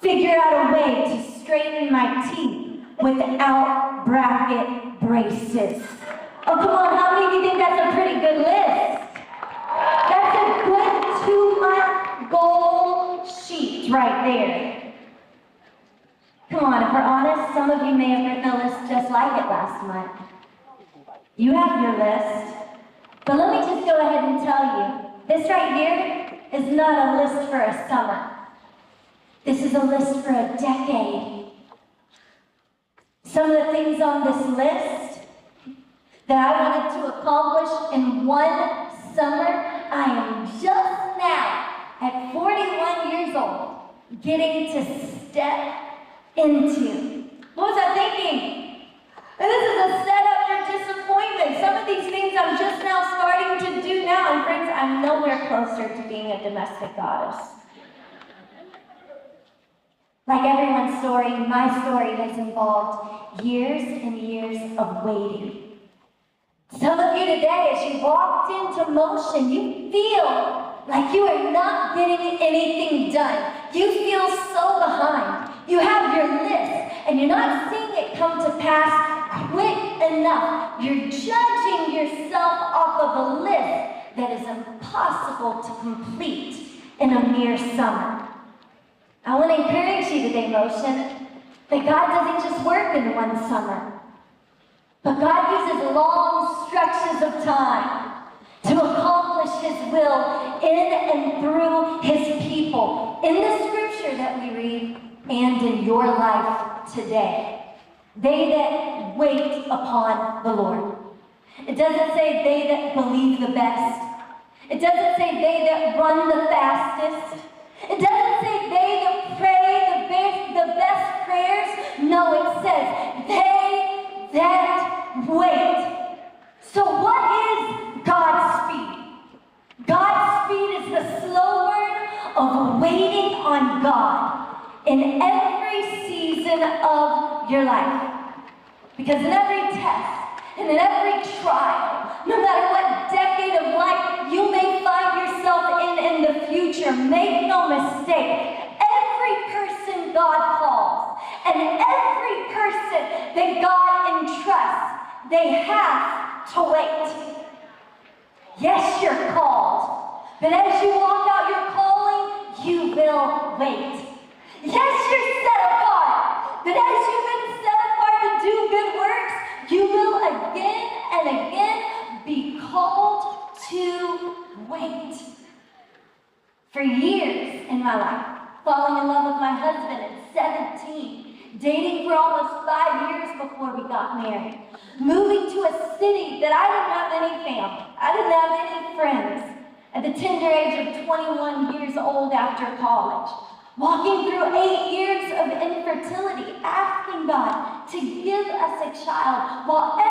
figure out a way to straighten my teeth without bracket braces. Oh, come on, how many of you think that's a pretty good list? That's a good 2-month goal sheet right there. Come on, if we're honest, some of you may have written a list just like it last month. You have your list. But let me just go ahead and tell you, this right here is not a list for a summer. This is a list for a decade. Some of the things on this list that I wanted to accomplish in one summer, I am just now, at 41 years old, getting to step into. What was I thinking? And this is a setup for disappointment. Some of these things I'm just now starting to do now. And friends, I'm nowhere closer to being a domestic goddess. Like everyone's story, my story has involved years and years of waiting. Some of you today, as you walked into motion, you feel like you are not getting anything done. You feel so behind. You have your list, and you're not seeing it come to pass quick enough. You're judging yourself off of a list that is impossible to complete in a mere summer. I want to encourage you today, Motion, that God doesn't just work in one summer, but God uses long stretches of time to accomplish His will in and through His people. In the scripture that we read, and in your life today. They that wait upon the Lord. It doesn't say they that believe the best. It doesn't say they that run the fastest. It doesn't say they that pray the best prayers. No, it says they that wait. So what is God's speed? God's speed is the slow word of waiting on God in every season of your life. Because in every test, and in every trial, no matter what decade of life you may find yourself in the future, make no mistake, every person God calls, and every person that God entrusts, they have to wait. Yes, you're called, but as you walk out your calling, you will wait. Yes, you're set apart, but as you've been set apart to do good works, you will again and again be called to wait. For years in my life, falling in love with my husband at 17, dating for almost 5 years before we got married, moving to a city that I didn't have any family, I didn't have any friends, at the tender age of 21 years old after college. Walking through 8 years of infertility, asking God to give us a child while